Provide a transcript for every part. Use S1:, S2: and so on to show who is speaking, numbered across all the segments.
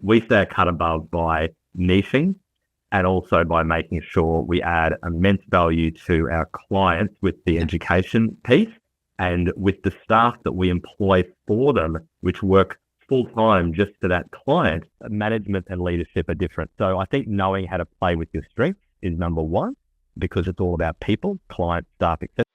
S1: we stay a cut above by niching and also by making sure we add immense value to our clients with the education piece and with the staff that we employ for them, which work full-time just for that client. Management and leadership are different. So I think knowing how to play with your strengths is number one, because it's all about people, clients, staff, etc.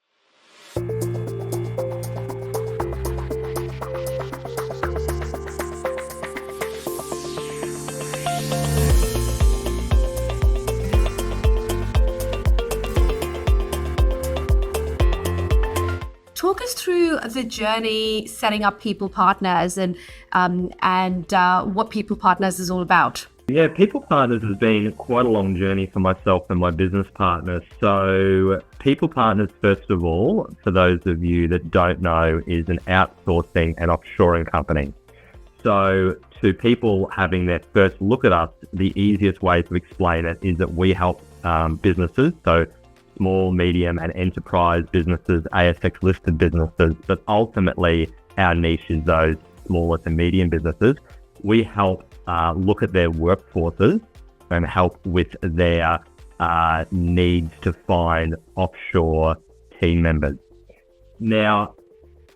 S2: Talk us through the journey setting up People Partners and what People Partners is all about.
S1: Yeah, People Partners has been quite a long journey for myself and my business partners. So People Partners, first of all, for those of you that don't know, is an outsourcing and offshoring company. So to people having their first look at us, the easiest way to explain it is that we help businesses, so small, medium and enterprise businesses, ASX listed businesses, but ultimately our niche is those smaller to medium businesses. We help look at their workforces and help with their needs to find offshore team members. Now,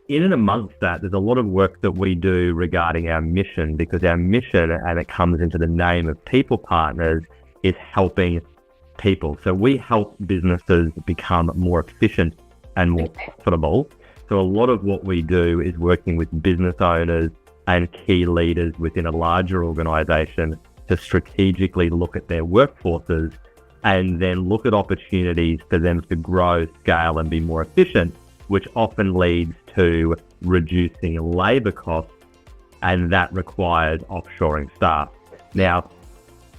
S1: in and amongst that, there's a lot of work that we do regarding our mission, because our mission, and it comes into the name of People Partners, is helping people. So we help businesses become more efficient and more profitable. So a lot of what we do is working with business owners and key leaders within a larger organization to strategically look at their workforces and then look at opportunities for them to grow, scale and be more efficient, which often leads to reducing labor costs, and that requires offshoring staff. Now,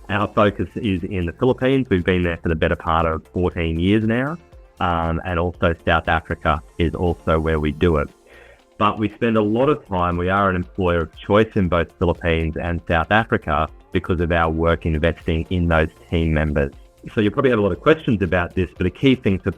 S1: our focus is in the Philippines. We've been there for the better part of 14 years now. And also South Africa is also where we do it. But we spend a lot of time, we are an employer of choice in both Philippines and South Africa because of our work investing in those team members. So you'll probably have a lot of questions about this, but a key thing to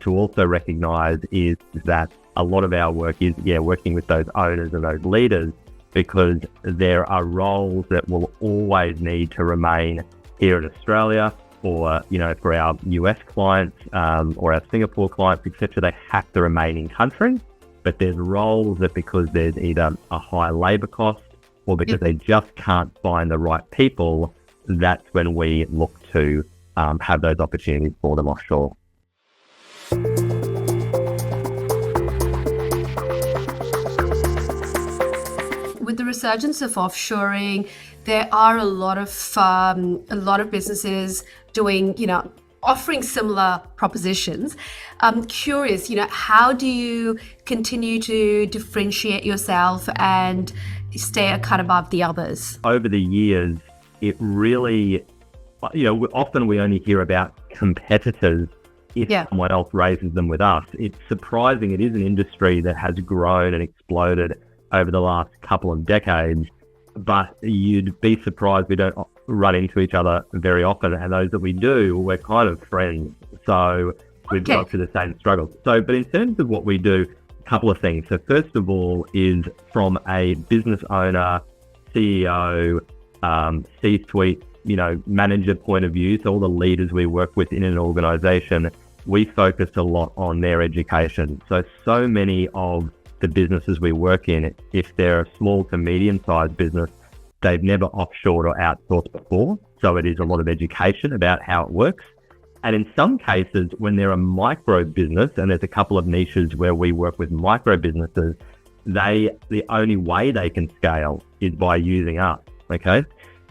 S1: also recognize is that a lot of our work is, working with those owners and those leaders, because there are roles that will always need to remain here in Australia, or, for our US clients or our Singapore clients, etc., they have to remain in country. But there's roles that, because there's either a high labor cost or because they just can't find the right people, that's when we look to have those opportunities for them offshore.
S2: With the resurgence of offshoring, there are a lot of businesses doing, offering similar propositions. I'm curious, how do you continue to differentiate yourself and stay a cut above the others?
S1: Over the years, it really, often we only hear about competitors if someone else raises them with us. It's surprising. It is an industry that has grown and exploded over the last couple of decades, but you'd be surprised we don't run into each other very often, and those that we do, we're kind of friends, so we've got through the same struggles. But in terms of what we do, a couple of things. So first of all is from a business owner, CEO, C-suite, manager point of view, so all the leaders we work with in an organization, we focus a lot on their education. So many of the businesses we work in, if they're a small to medium-sized business, they've never offshored or outsourced before. So it is a lot of education about how it works. And in some cases, when they're a micro business, and there's a couple of niches where we work with micro businesses, the only way they can scale is by using us. Okay.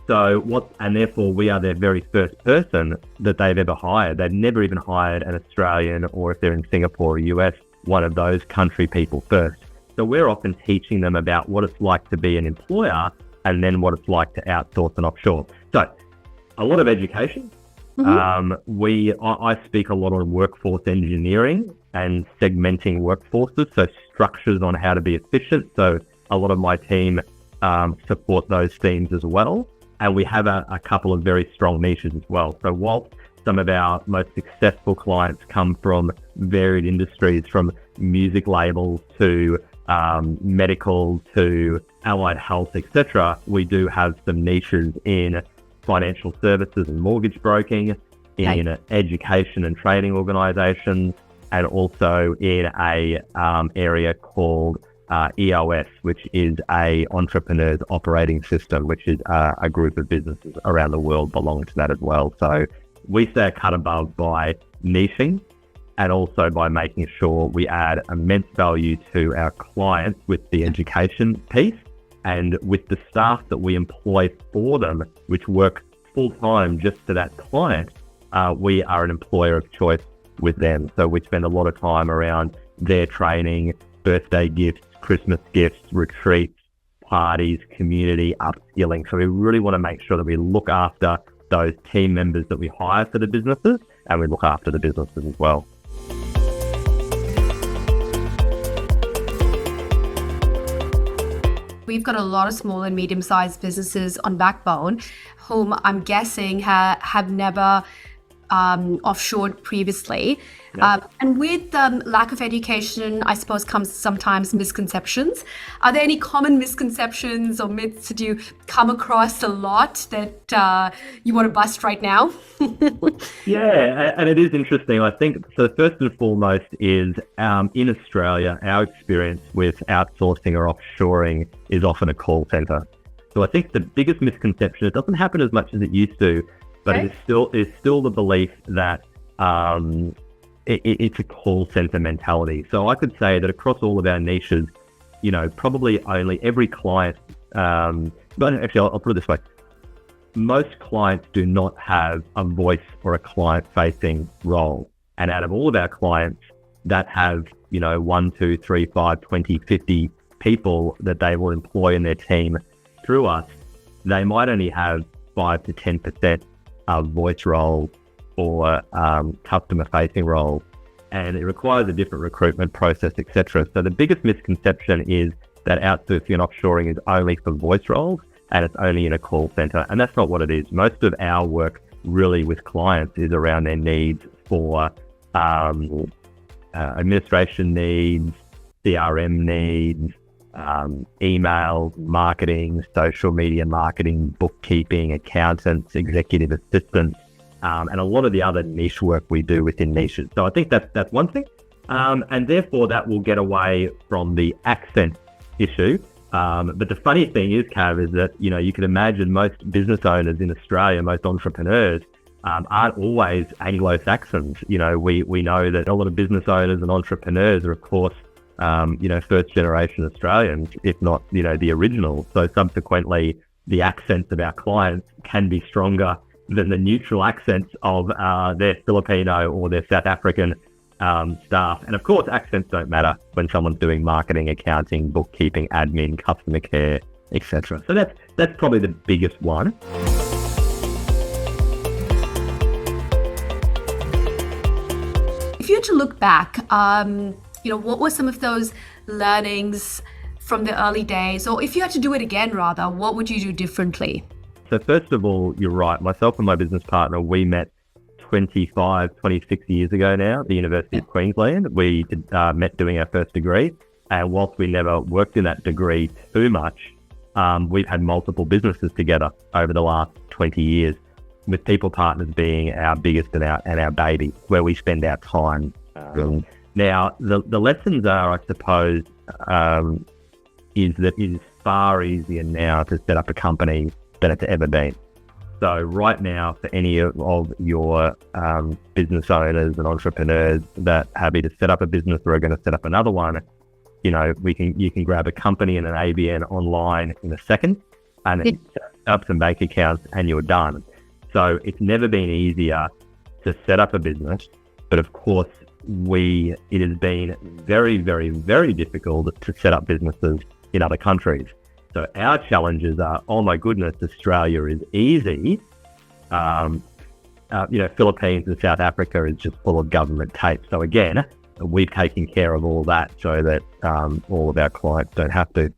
S1: And therefore we are their very first person that they've ever hired. They've never even hired an Australian, or if they're in Singapore or US, one of those country people first. So we're often teaching them about what it's like to be an employer and then what it's like to outsource and offshore. So a lot of education. I speak a lot on workforce engineering and segmenting workforces, so structures on how to be efficient. So a lot of my team support those themes as well. And we have a couple of very strong niches as well. So whilst some of our most successful clients come from varied industries, from music labels to medical to allied health, etc., we do have some niches in financial services and mortgage broking, in education and training organisations, and also in a area called EOS, which is a entrepreneur's operating system, which is a group of businesses around the world belong to that as well. So we stay a cut above by niching and also by making sure we add immense value to our clients with the education piece and with the staff that we employ for them, which work full time just for that client. We are an employer of choice with them. So we spend a lot of time around their training, birthday gifts, Christmas gifts, retreats, parties, community, upskilling. So we really want to make sure that we look after those team members that we hire for the businesses, and we look after the businesses as well.
S2: We've got a lot of small and medium-sized businesses on Backbone whom I'm guessing have never offshored previously.
S1: Yep.
S2: And with lack of education, I suppose, comes sometimes misconceptions. Are there any common misconceptions or myths that you come across a lot that you want to bust right now?
S1: Yeah, and it is interesting. I think, so first and foremost is in Australia, our experience with outsourcing or offshoring is often a call centre. So I think the biggest misconception, it doesn't happen as much as it used to, but
S2: Okay.
S1: it's still the belief that it's a call center mentality. So I could say that across all of our niches, probably only every client, but actually I'll put it this way. Most clients do not have a voice or a client-facing role. And out of all of our clients that have, 1, 2, 3, 5, 20, 50 people that they will employ in their team through us, they might only have 5 to 10% of voice roles or customer-facing roles. And it requires a different recruitment process, etc. So the biggest misconception is that outsourcing and offshoring is only for voice roles and it's only in a call center. And that's not what it is. Most of our work really with clients is around their needs for administration needs, CRM needs, email marketing, social media marketing, bookkeeping, accountants, executive assistants, and a lot of the other niche work we do within niches. So I think that's one thing. And therefore that will get away from the accent issue. But the funny thing is, Cav, is that, you can imagine most business owners in Australia, most entrepreneurs, aren't always Anglo-Saxons. We know that a lot of business owners and entrepreneurs are, of course, first generation Australians, if not, the original. So subsequently, the accents of our clients can be stronger than the neutral accents of their Filipino or their South African staff. And of course, accents don't matter when someone's doing marketing, accounting, bookkeeping, admin, customer care, etc. So that's probably the biggest one.
S2: If you had to look back, what were some of those learnings from the early days? Or if you had to do it again, rather, what would you do differently?
S1: So first of all, you're right. Myself and my business partner, we met 26 years ago now at the University of Queensland. We met doing our first degree. And whilst we never worked in that degree too much, we've had multiple businesses together over the last 20 years, with people partners being our biggest and our baby, where we spend our time. Now, the lessons are, I suppose, is that it is far easier now to set up a company than it's ever been. So right now, for any of your business owners and entrepreneurs that are happy to set up a business or are going to set up another one, you can grab a company and an ABN online in a second and set up some bank accounts and you're done. So it's never been easier to set up a business, but of course, it has been very, very, very difficult to set up businesses in other countries. So our challenges are, oh my goodness, Australia is easy. Philippines and South Africa is just full of government tape. So again, we've taken care of all that so that all of our clients don't have to.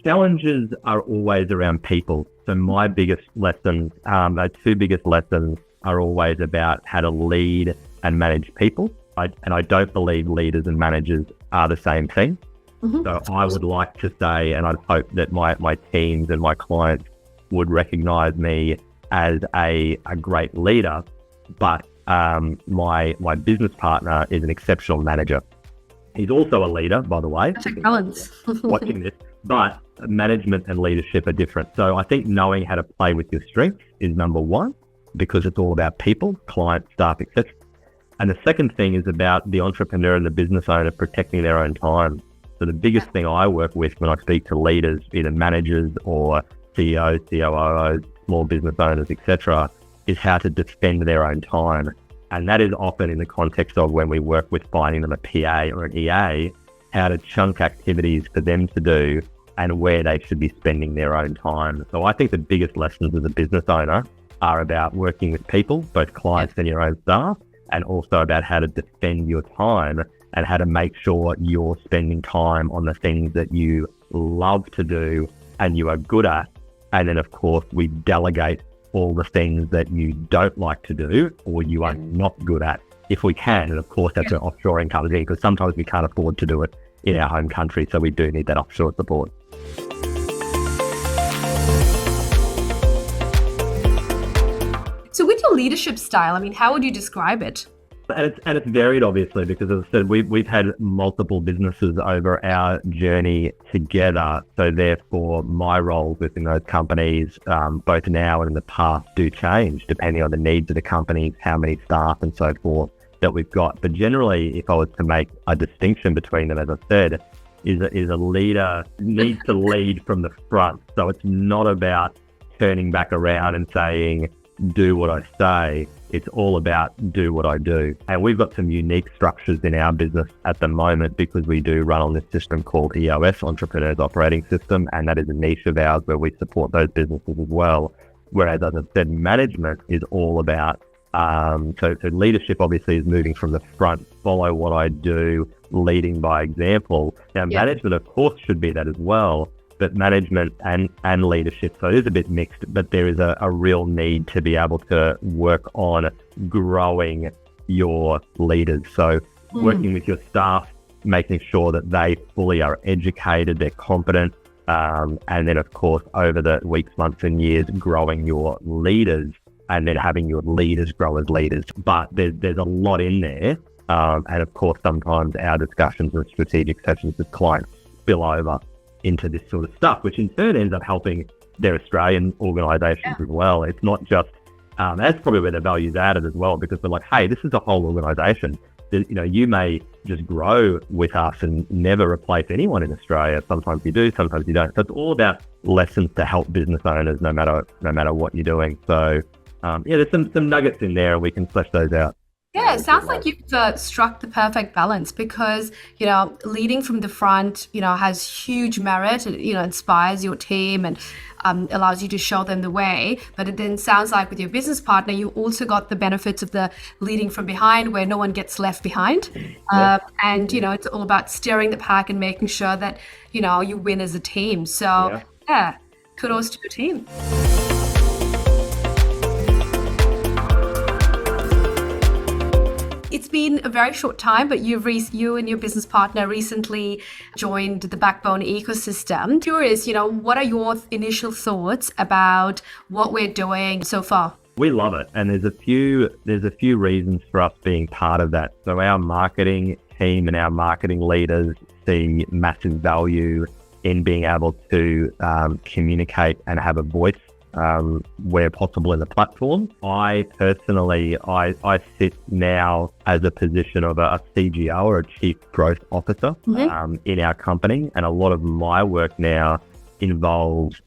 S1: Challenges are always around people. So my biggest lessons, my two biggest lessons are always about how to lead and manage people. I don't believe leaders and managers are the same thing. So I would like to say, and I'd hope that my teams and my clients would recognize me as a great leader, but my business partner is an exceptional manager. He's also a leader, by the way.
S2: Perfect balance.
S1: Watching this, but management and leadership are different. So I think knowing how to play with your strengths is number one, because it's all about people, clients, staff, etc. And the second thing is about the entrepreneur and the business owner protecting their own time. So the biggest thing I work with when I speak to leaders, either managers or CEOs, COOs, small business owners, etc., is how to defend their own time. And that is often in the context of when we work with finding them a PA or an EA, how to chunk activities for them to do and where they should be spending their own time. So I think the biggest lessons as a business owner are about working with people, both clients and your own staff, and also about how to defend your time and how to make sure you're spending time on the things that you love to do and you are good at. And then, of course, we delegate all the things that you don't like to do or you are not good at, if we can. And of course, that's where offshoring comes in, because sometimes we can't afford to do it in our home country. So we do need that offshore support.
S2: So with your leadership style, I mean, how would you describe it?
S1: And it's varied, obviously, because as I said, we've had multiple businesses over our journey together. So therefore, my roles within those companies, both now and in the past, do change depending on the needs of the companies, how many staff and so forth that we've got. But generally, if I was to make a distinction between them, as I said, is a leader needs to lead from the front. So it's not about turning back around and saying, do what I say. It's all about do what I do. And we've got some unique structures in our business at the moment because we do run on this system called EOS, Entrepreneurs Operating System, and that is a niche of ours where we support those businesses as well. Whereas, as I said, management is all about, so leadership obviously is moving from the front, follow what I do, leading by example. Now, management, of course, should be that as well. But management and leadership, so it is a bit mixed, but there is a real need to be able to work on growing your leaders. So working with your staff, making sure that they fully are educated, they're competent, and then of course over the weeks, months and years, growing your leaders and then having your leaders grow as leaders. But there's a lot in there. And of course, sometimes our discussions and strategic sessions with clients spill over into this sort of stuff, which in turn ends up helping their Australian organisations as well. It's not just, that's probably where the value's added as well, because they're like, hey, this is a whole organisation. You may just grow with us and never replace anyone in Australia. Sometimes you do, sometimes you don't. So it's all about lessons to help business owners, no matter what you're doing. So there's some nuggets in there, and we can flesh those out.
S2: Yeah, it sounds like you've struck the perfect balance because, leading from the front, has huge merit. It, inspires your team and allows you to show them the way. But it then sounds like with your business partner, you also got the benefits of the leading from behind where no one gets left behind. And, it's all about steering the pack and making sure that, you win as a team. So, kudos to your team. It's been a very short time, but you and your business partner recently joined the Backbone ecosystem. Curious, what are your initial thoughts about what we're doing so far?
S1: We love it, and there's a few reasons for us being part of that. So our marketing team and our marketing leaders see massive value in being able to communicate and have a voice where possible in the platform. I personally, I sit now as a position of a CGO or a Chief Growth Officer in our company. And a lot of my work now involves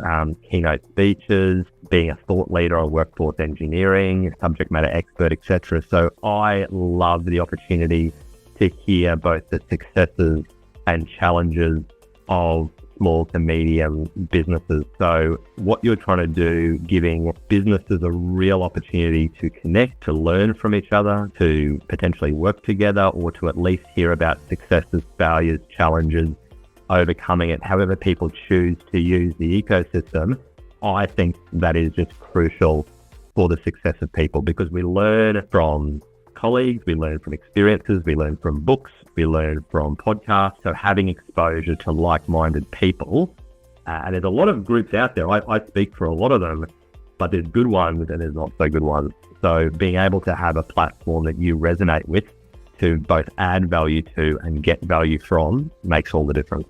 S1: keynote speeches, being a thought leader on workforce engineering, subject matter expert, etc. So I love the opportunity to hear both the successes and challenges of small to medium businesses. So what you're trying to do, giving businesses a real opportunity to connect, to learn from each other, to potentially work together, or to at least hear about successes, failures, challenges, overcoming it, however people choose to use the ecosystem. I think that is just crucial for the success of people, because we learn from colleagues, we learn from experiences, we learn from books, we learn from podcasts. So having exposure to like-minded people, and there's a lot of groups out there. I speak for a lot of them, but there's good ones and there's not so good ones. So being able to have a platform that you resonate with to both add value to and get value from makes all the difference.